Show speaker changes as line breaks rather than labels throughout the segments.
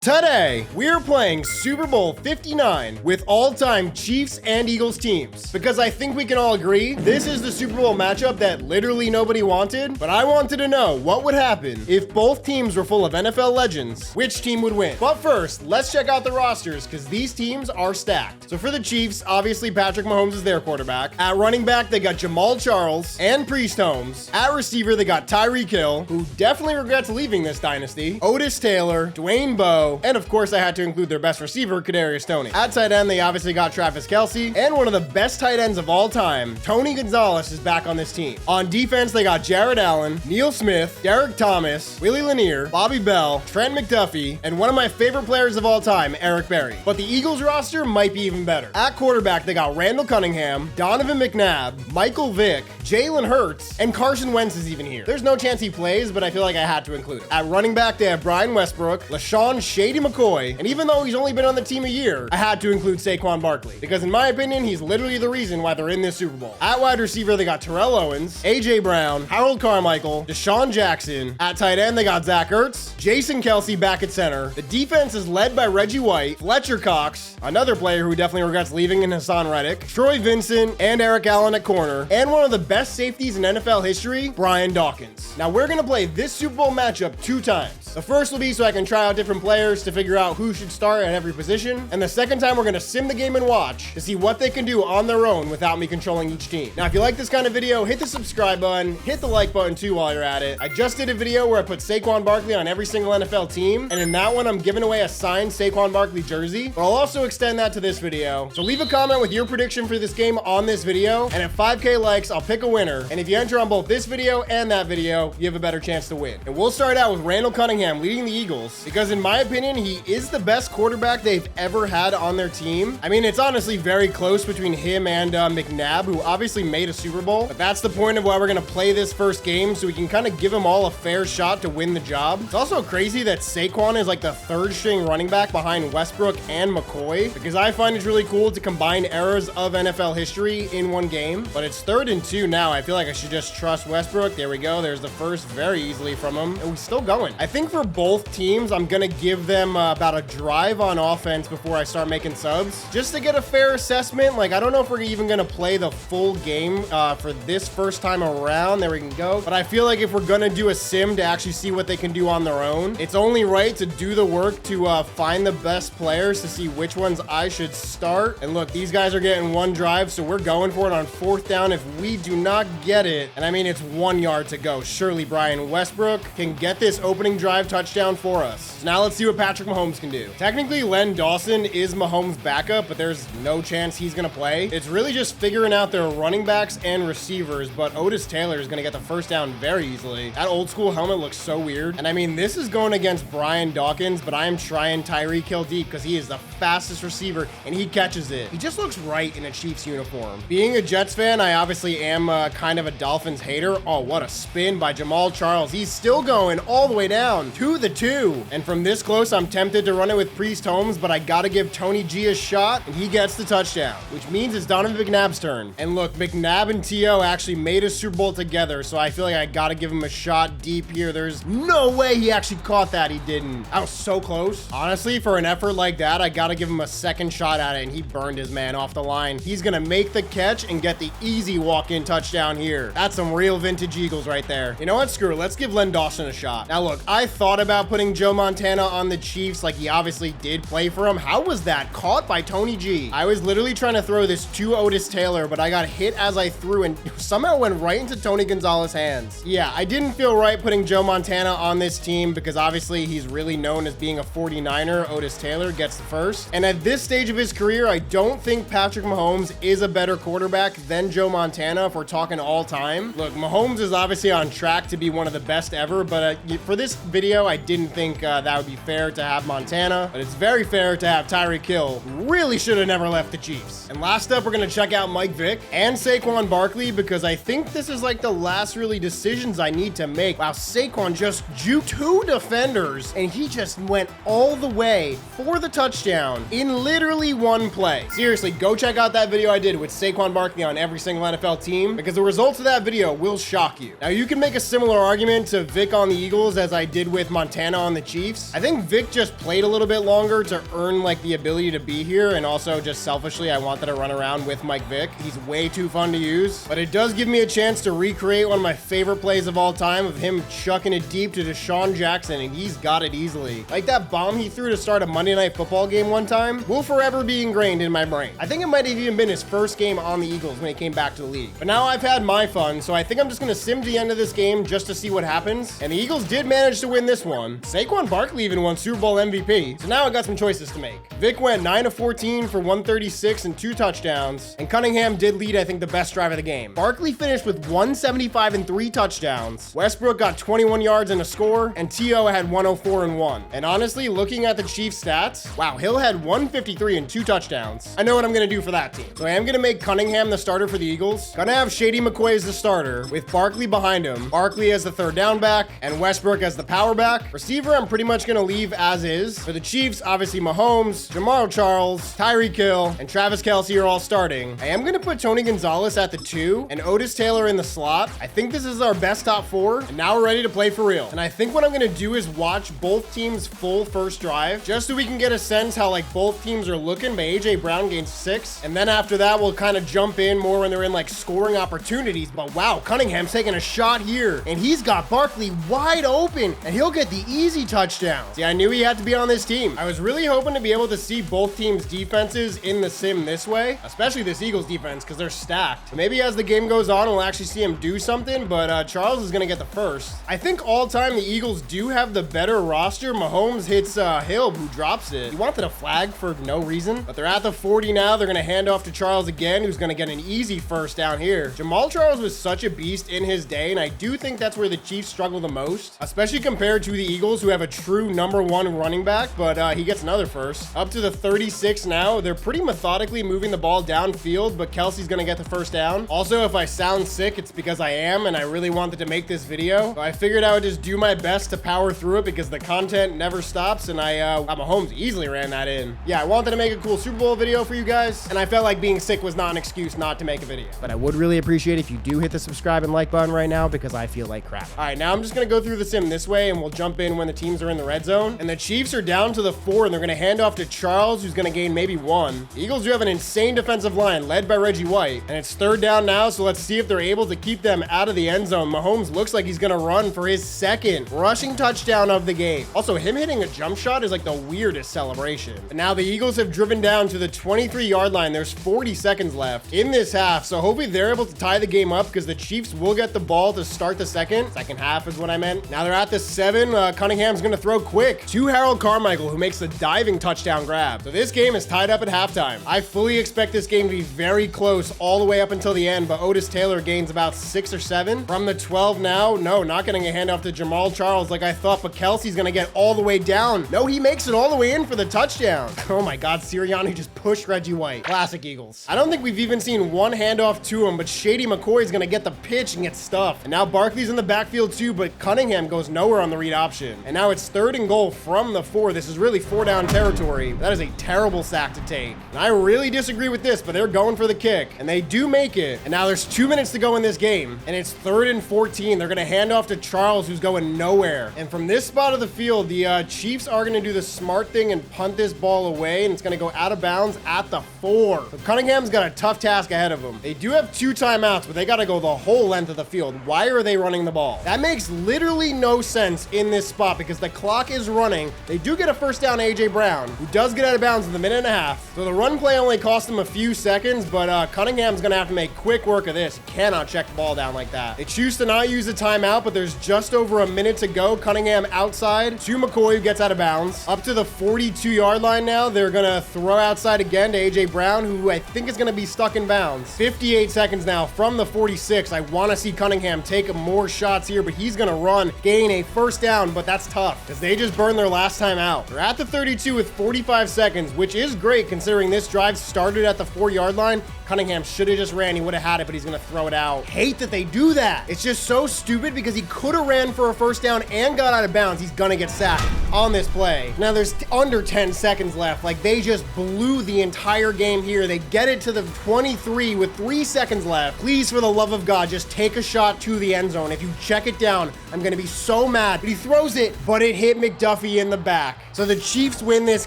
Today, we're playing Super Bowl 59 with all-time Chiefs and Eagles teams. Because I think we can all agree, this is the Super Bowl matchup that literally nobody wanted, but I wanted to know what would happen if both teams were full of NFL legends, which team would win. But first, let's check out the rosters, because these teams are stacked. So for the Chiefs, obviously Patrick Mahomes is their quarterback. At running back, they got Jamal Charles and Priest Holmes. At receiver, they got Tyreek Hill, who definitely regrets leaving this dynasty, Otis Taylor, Dwayne Bowe, and of course I had to include their best receiver, Kadarius Toney. At tight end, they obviously got Travis Kelce, and one of the best tight ends of all time, Tony Gonzalez, is back on this team. On defense, they got Jared Allen, Neil Smith, Derek Thomas, Willie Lanier, Bobby Bell, Trent McDuffie, and one of my favorite players of all time, Eric Berry. But the Eagles roster might be even better. At quarterback, they got Randall Cunningham, Donovan McNabb, Michael Vick, Jalen Hurts, and Carson Wentz is even here. There's no chance he plays, but I feel like I had to include him. At running back, they have Brian Westbrook, LaShawn Shady McCoy, and even though he's only been on the team a year, I had to include Saquon Barkley, because in my opinion, he's literally the reason why they're in this Super Bowl. At wide receiver, they got Terrell Owens, AJ Brown, Harold Carmichael, Deshaun Jackson. At tight end, they got Zach Ertz, Jason Kelce back at center. The defense is led by Reggie White, Fletcher Cox, another player who definitely regrets leaving, in Hassan Reddick, Troy Vincent, and Eric Allen at corner, and one of the best safeties in NFL history, Brian Dawkins. Now we're gonna play this Super Bowl matchup 2 times. The first will be so I can try out different players to figure out who should start at every position. And the second time, we're gonna sim the game and watch to see what they can do on their own without me controlling each team. Now, if you like this kind of video, hit the subscribe button, hit the like button too while you're at it. I just did a video where I put Saquon Barkley on every single NFL team. And in that one, I'm giving away a signed Saquon Barkley jersey, but I'll also extend that to this video. So leave a comment with your prediction for this game on this video. And at 5K likes, I'll pick a winner. And if you enter on both this video and that video, you have a better chance to win. And we'll start out with Randall Cunningham leading the Eagles, because in my opinion, he is the best quarterback they've ever had on their team. I mean, it's honestly very close between him and McNabb, who obviously made a Super Bowl, but that's the point of why we're gonna play this first game, so we can kind of give them all a fair shot to win the job. It's also crazy that Saquon is like the 3rd string running back behind Westbrook and McCoy, because I find it's really cool to combine eras of NFL history in one game, but it's 3rd and 2 now. I feel like I should just trust Westbrook. There we go. There's the first very easily from him, and we're still going. I think for both teams, I'm gonna give them about a drive on offense before I start making subs, just to get a fair assessment. Like, I don't know if we're even gonna play the full game for this first time around. There we can go. But I feel like if we're gonna do a sim to actually see what they can do on their own, it's only right to do the work to find the best players to see which ones I should start. And look, these guys are getting 1 drive, so we're going for it on 4th down. If we do not get it, and I mean, it's 1 yard to go, surely Brian Westbrook can get this opening drive touchdown for us. So now let's see what Patrick Mahomes can do. Technically, Len Dawson is Mahomes' backup, but there's no chance he's gonna play. It's really just figuring out their running backs and receivers, but Otis Taylor is gonna get the first down very easily. That old school helmet looks so weird. And I mean, this is going against Brian Dawkins, but I am trying Tyreek Hill deep because he is the fastest receiver and he catches it. He just looks right in a Chiefs uniform. Being a Jets fan, I obviously am kind of a Dolphins hater. Oh, what a spin by Jamal Charles. He's still going all the way down to the 2. And from this close, I'm tempted to run it with Priest Holmes, but I gotta give Tony G a shot, and he gets the touchdown, which means it's Donovan McNabb's turn. And look, McNabb and T.O. actually made a Super Bowl together, so I feel like I gotta give him a shot deep here. There's no way he actually caught that. He didn't. That was so close. Honestly, for an effort like that, I gotta give him a second shot at it, and he burned his man off the line. He's gonna make the catch and get the easy walk-in touchdown here. That's some real vintage Eagles right there. You know what? Screw it. Let's give Len Dawson a shot. Now look, I thought about putting Joe Montana on the Chiefs, like he obviously did play for him. How was that caught by Tony G? I was literally trying to throw this to Otis Taylor, but I got hit as I threw and somehow went right into Tony Gonzalez's hands. Yeah, I didn't feel right putting Joe Montana on this team because obviously he's really known as being a 49er. Otis Taylor gets the first. And at this stage of his career, I don't think Patrick Mahomes is a better quarterback than Joe Montana if we're talking all time. Look, Mahomes is obviously on track to be one of the best ever, but for this video, I didn't think that would be fair to have Montana, but it's very fair to have Tyreek Hill. Really should have never left the Chiefs. And last up, we're going to check out Mike Vick and Saquon Barkley, because I think this is like the last really decisions I need to make. Wow, Saquon just juked 2 defenders, and he just went all the way for the touchdown in literally 1 play. Seriously, go check out that video I did with Saquon Barkley on every single NFL team, because the results of that video will shock you. Now, you can make a similar argument to Vick on the Eagles as I did with Montana on the Chiefs. I think Vic just played a little bit longer to earn like the ability to be here, and also just selfishly I wanted to run around with Mike Vick. He's way too fun to use, but it does give me a chance to recreate one of my favorite plays of all time of him chucking it deep to Deshaun Jackson, and he's got it easily. Like that bomb he threw to start a Monday Night Football game one time will forever be ingrained in my brain. I think it might have even been his first game on the Eagles when he came back to the league. But now I've had my fun, so I think I'm just gonna sim to the end of this game just to see what happens. And the Eagles did manage to win this one. Saquon Barkley even won Super Bowl MVP. So now I got some choices to make. Vic went 9 of 14 for 136 and 2 touchdowns. And Cunningham did lead, I think, the best drive of the game. Barkley finished with 175 and 3 touchdowns. Westbrook got 21 yards and a score, and T.O. had 104 and 1. And honestly, looking at the Chiefs stats, wow, Hill had 153 and 2 touchdowns. I know what I'm gonna do for that team. So I am gonna make Cunningham the starter for the Eagles. Gonna have Shady McCoy as the starter with Barkley behind him. Barkley as the third down back and Westbrook as the power back. Receiver, I'm pretty much gonna leave as is. For the Chiefs, obviously Mahomes, Jamaal Charles, Tyreek Hill, and Travis Kelce are all starting. I am gonna put Tony Gonzalez at the 2 and Otis Taylor in the slot. I think this is our best top 4, and now we're ready to play for real. And I think what I'm gonna do is watch both teams' full first drive, just so we can get a sense how like both teams are looking. But AJ Brown gains 6, and then after that we'll kind of jump in more when they're in like scoring opportunities. But wow, Cunningham's taking a shot here, and he's got Barkley wide open, and he'll get the easy touchdown. See, I knew he had to be on this team. I was really hoping to be able to see both teams' defenses in the sim this way, especially this Eagles defense, because they're stacked. Maybe as the game goes on, we'll actually see him do something, but Charles is gonna get the first. I think all time the Eagles do have the better roster. Mahomes hits Hill, who drops it. He wanted a flag for no reason, but they're at the 40 now. They're gonna hand off to Charles again, who's gonna get an easy first down here. Jamaal Charles was such a beast in his day, and I do think that's where the Chiefs struggle the most, especially compared to the Eagles, who have a true #1 running back, but he gets another first. Up to the 36 now. They're pretty methodically moving the ball downfield, but Kelsey's gonna get the first down. Also, if I sound sick, it's because I am, and I really wanted to make this video. So I figured I would just do my best to power through it because the content never stops, and Mahomes easily ran that in. Yeah, I wanted to make a cool Super Bowl video for you guys, and I felt like being sick was not an excuse not to make a video. But I would really appreciate if you do hit the subscribe and like button right now, because I feel like crap. All right, now I'm just gonna go through the sim this way, and we'll jump in when the teams are in the red zone. And the Chiefs are down to the 4, and they're gonna hand off to Charles, who's gonna gain maybe 1. The Eagles do have an insane defensive line led by Reggie White, and it's 3rd down now, so let's see if they're able to keep them out of the end zone. Mahomes looks like he's gonna run for his 2nd rushing touchdown of the game. Also, him hitting a jump shot is like the weirdest celebration. And now the Eagles have driven down to the 23-yard line. There's 40 seconds left in this half, so hopefully they're able to tie the game up, because the Chiefs will get the ball to start the second half is what I meant. Now they're at the 7. Cunningham's gonna throw quick to Harold Carmichael, who makes the diving touchdown grab. So this game is tied up at halftime. I fully expect this game to be very close all the way up until the end, but Otis Taylor gains about 6 or 7 from the 12 now. No, not getting a handoff to Jamaal Charles like I thought, but Kelsey's gonna get all the way down. No, he makes it all the way in for the touchdown. Oh my God, Sirianni just pushed Reggie White. Classic Eagles. I don't think we've even seen one handoff to him, but Shady McCoy is gonna get the pitch and get stuffed. And now Barkley's in the backfield too, but Cunningham goes nowhere on the read option. And now it's 3rd and goal from the 4. This is really 4 down territory. That is a terrible sack to take. And I really disagree with this, but they're going for the kick, and they do make it. And now there's 2 minutes to go in this game, and it's 3rd and 14. They're gonna hand off to Charles, who's going nowhere. And from this spot of the field, the Chiefs are gonna do the smart thing and punt this ball away, and it's gonna go out of bounds at the 4. So Cunningham's got a tough task ahead of him. They do have 2 timeouts, but they gotta go the whole length of the field. Why are they running the ball? That makes literally no sense in this spot because the clock is running. They do get a first down, AJ Brown, who does get out of bounds in the 1.5 minutes. So the run play only cost them a few seconds, but Cunningham's gonna have to make quick work of this. He cannot check the ball down like that. They choose to not use a timeout, but there's just over a minute to go. Cunningham outside to McCoy, who gets out of bounds. Up to the 42-yard line now. They're gonna throw outside again to AJ Brown, who I think is gonna be stuck in bounds. 58 seconds now from the 46. I want to see Cunningham take more shots here, but he's gonna run, gain a first down, but that's tough because they just burned their last time out. They're at the 32 with 45 seconds, which is great considering this drive started at the 4-yard line. Cunningham should have just ran. He would have had it, but he's going to throw it out. Hate that they do that. It's just so stupid because he could have ran for a first down and got out of bounds. He's going to get sacked on this play. Now there's under 10 seconds left. Like they just blew the entire game here. They get it to the 23 with 3 seconds left. Please, for the love of God, just take a shot to the end zone. If you check it down, I'm going to be so mad. But he throws it, but it hit McDuffie. coffee in the back. So the Chiefs win this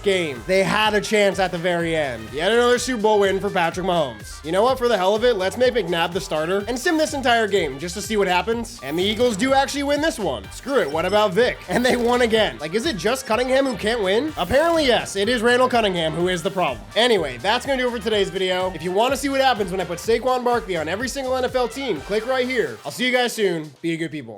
game. They had a chance at the very end. Yet another Super Bowl win for Patrick Mahomes. You know what? For the hell of it, let's make McNabb the starter and sim this entire game just to see what happens. And the Eagles do actually win this one. Screw it. What about Vic? And they won again. Like, is it just Cunningham who can't win? Apparently, yes. It is Randall Cunningham who is the problem. Anyway, that's going to do it for today's video. If you want to see what happens when I put Saquon Barkley on every single NFL team, click right here. I'll see you guys soon. Be a good people.